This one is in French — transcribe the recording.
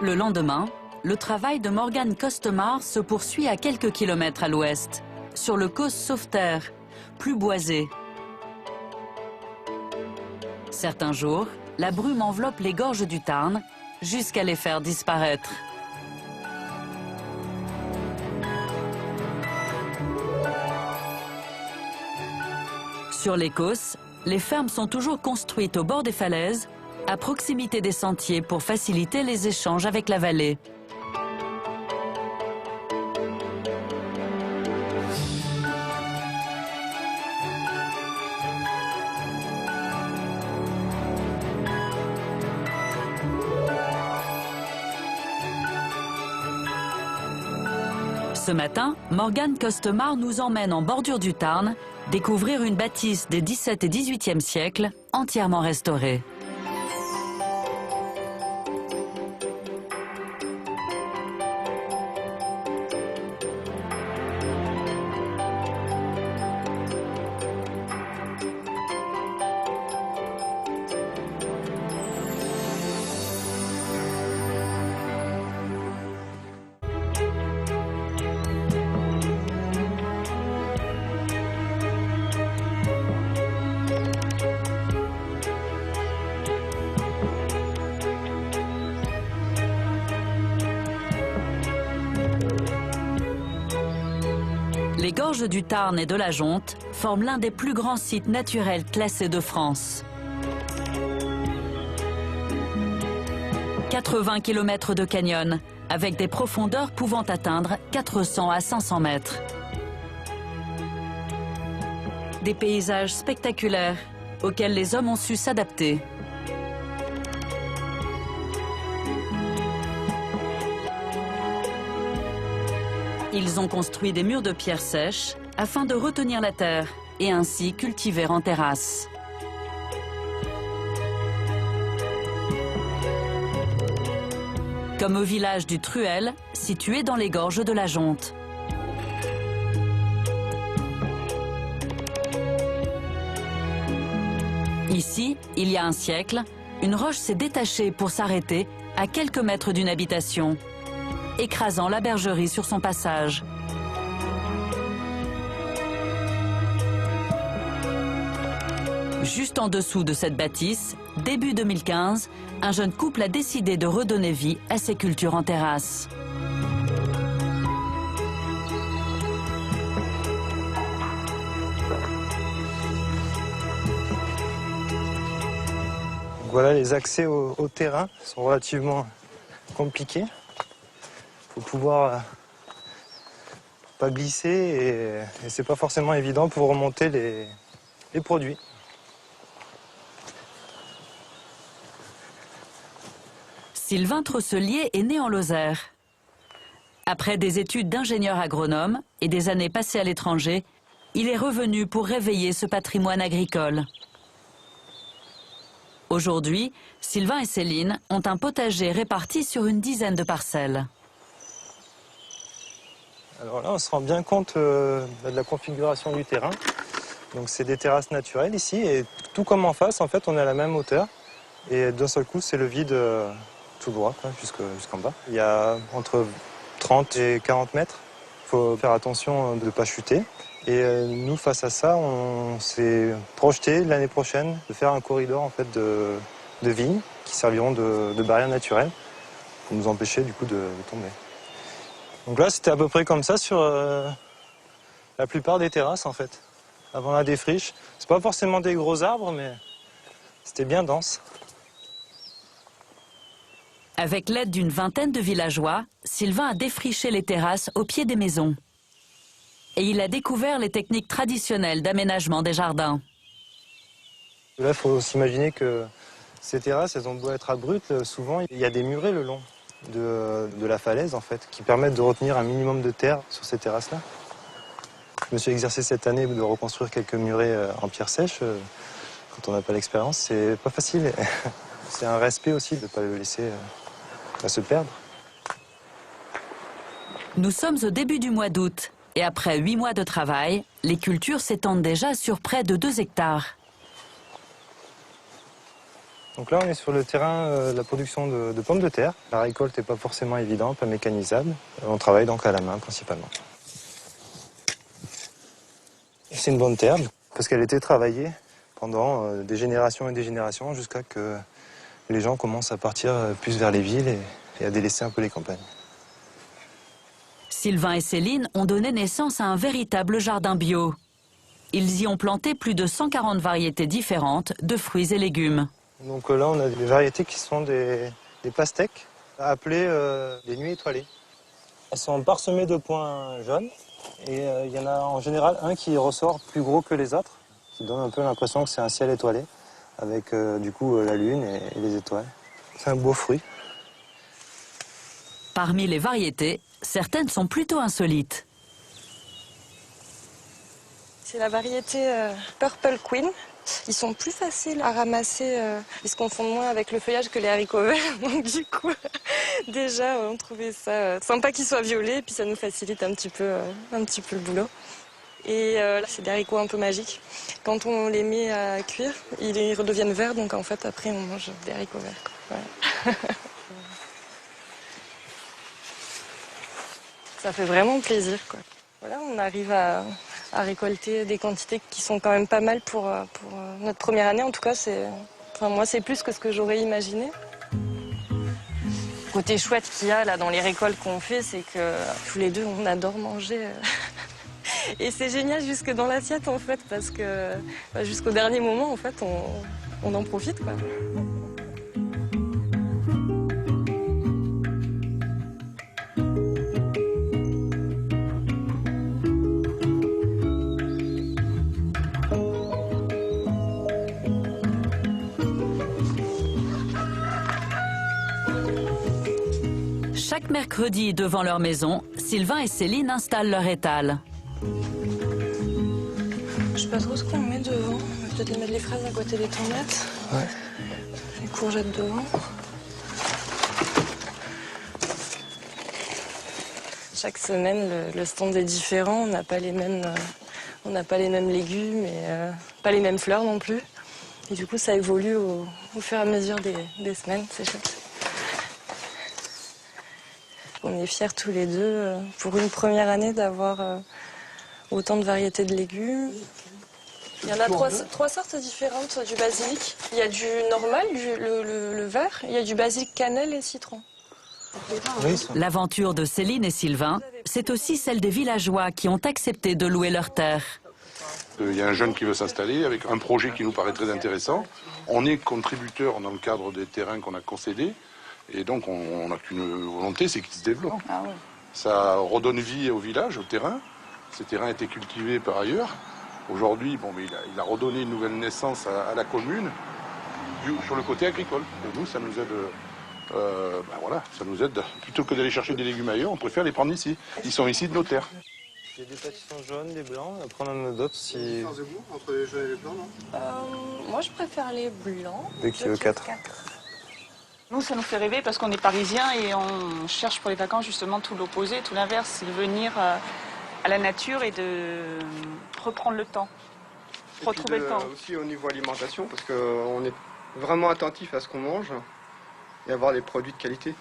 Le lendemain, le travail de Morgane Costemard se poursuit à quelques kilomètres à l'ouest, sur le Causse Sauveterre, plus boisé. Certains jours, la brume enveloppe les gorges du Tarn jusqu'à les faire disparaître. Sur les Causses, les fermes sont toujours construites au bord des falaises, à proximité des sentiers pour faciliter les échanges avec la vallée. Ce matin, Morgane Costemard nous emmène en bordure du Tarn découvrir une bâtisse des 17 et 18e siècles entièrement restaurée. Les gorges du Tarn et de la Jonte forment l'un des plus grands sites naturels classés de France. 80 km de canyon, avec des profondeurs pouvant atteindre 400 à 500 mètres. Des paysages spectaculaires auxquels les hommes ont su s'adapter. Ils ont construit des murs de pierre sèche afin de retenir la terre et ainsi cultiver en terrasse. Comme au village du Truel, situé dans les gorges de la Jonte. Ici, il y a un siècle, une roche s'est détachée pour s'arrêter à quelques mètres d'une habitation, écrasant la bergerie sur son passage. Juste en dessous de cette bâtisse, début 2015, un jeune couple a décidé de redonner vie à ses cultures en terrasse. Voilà, les accès au terrain sont relativement compliqués. Il faut pouvoir pas glisser et c'est pas forcément évident pour remonter les produits. Sylvain Trosselier est né en Lozère. Après des études d'ingénieur agronome et des années passées à l'étranger, il est revenu pour réveiller ce patrimoine agricole. Aujourd'hui, Sylvain et Céline ont un potager réparti sur une dizaine de parcelles. Alors là, on se rend bien compte de la configuration du terrain. Donc c'est des terrasses naturelles ici et tout comme en face, en fait, on est à la même hauteur. Et d'un seul coup, c'est le vide tout droit, jusqu'en bas. Il y a entre 30 et 40 mètres. Il faut faire attention de ne pas chuter. Et nous, face à ça, on s'est projeté l'année prochaine de faire un corridor en fait, de vignes qui serviront de barrière naturelle pour nous empêcher du coup de tomber. Donc là, c'était à peu près comme ça sur la plupart des terrasses en fait. Avant la défriche, c'est pas forcément des gros arbres, mais c'était bien dense. Avec l'aide d'une vingtaine de villageois, Sylvain a défriché les terrasses au pied des maisons. Et il a découvert les techniques traditionnelles d'aménagement des jardins. Là, il faut s'imaginer que ces terrasses, elles ont beau être abruptes, souvent il y a des murets le long de la falaise en fait, qui permettent de retenir un minimum de terre sur ces terrasses-là. Je me suis exercé cette année de reconstruire quelques murets en pierre sèche. Quand on n'a pas l'expérience, c'est pas facile. C'est un respect aussi de ne pas le laisser se perdre. Nous sommes au début du mois d'août et après 8 mois de travail, les cultures s'étendent déjà sur près de 2 hectares. Donc là, on est sur le terrain de la production de pommes de terre. La récolte n'est pas forcément évidente, pas mécanisable. On travaille donc à la main principalement. C'est une bonne terre parce qu'elle a été travaillée pendant des générations et des générations jusqu'à ce que les gens commencent à partir plus vers les villes et à délaisser un peu les campagnes. Sylvain et Céline ont donné naissance à un véritable jardin bio. Ils y ont planté plus de 140 variétés différentes de fruits et légumes. Donc là, on a des variétés qui sont des pastèques, appelées des nuits étoilées. Elles sont parsemées de points jaunes et il y en a en général un qui ressort plus gros que les autres, qui donne un peu l'impression que c'est un ciel étoilé, avec du coup la lune et les étoiles. C'est un beau fruit. Parmi les variétés, certaines sont plutôt insolites. C'est la variété Purple Queen. Ils sont plus faciles à ramasser, ils se confondent moins avec le feuillage que les haricots verts. Donc du coup, déjà, on trouvait ça sympa qu'ils soient violets, puis ça nous facilite un petit peu le boulot. Et là, c'est des haricots un peu magiques. Quand on les met à cuire, ils redeviennent verts, donc en fait, après, on mange des haricots verts, quoi. Ouais. Ça fait vraiment plaisir, quoi. Voilà, on arrive à récolter des quantités qui sont quand même pas mal pour notre première année. En tout cas, moi, c'est plus que ce que j'aurais imaginé. Le côté chouette qu'il y a là dans les récoltes qu'on fait, c'est que tous les deux, on adore manger. Et c'est génial jusque dans l'assiette, en fait, parce que jusqu'au dernier moment, en fait, on en profite, quoi. Chaque mercredi, devant leur maison, Sylvain et Céline installent leur étal. Je sais pas trop ce qu'on met devant. On va peut-être mettre les fraises à côté des tomates. Ouais. Les courgettes devant. Chaque semaine, le stand est différent. On n'a pas les mêmes légumes et pas les mêmes fleurs non plus. Et du coup, ça évolue au fur et à mesure des semaines. C'est chouette. On est fiers tous les deux, pour une première année, d'avoir autant de variétés de légumes. Il y en a trois sortes différentes du basilic. Il y a du normal, le vert, il y a du basilic cannelle et citron. L'aventure de Céline et Sylvain, c'est aussi celle des villageois qui ont accepté de louer leur terre. Il y a un jeune qui veut s'installer avec un projet qui nous paraît très intéressant. On est contributeur dans le cadre des terrains qu'on a concédés. Et donc, on n'a qu'une volonté, c'est qu'il se développe. Ah ouais. Ça redonne vie au village, au terrain. Ces terrains étaient cultivés par ailleurs. Aujourd'hui, il a redonné une nouvelle naissance à la commune sur le côté agricole. Et nous, ça nous aide. Ça nous aide. Plutôt que d'aller chercher des légumes ailleurs, on préfère les prendre ici. Ils sont ici de nos terres. Il y a des pâtissons jaunes, des blancs. Après, on en a d'autres si. Il y a une différence de goût entre les jaunes et les blancs, non Moi, je préfère les blancs. 2 kg 4. Nous, ça nous fait rêver parce qu'on est parisiens et on cherche pour les vacances justement tout l'opposé, tout l'inverse, c'est de venir à la nature et de reprendre le temps, retrouver le temps. Aussi au niveau alimentation, parce qu'on est vraiment attentif à ce qu'on mange et avoir des produits de qualité.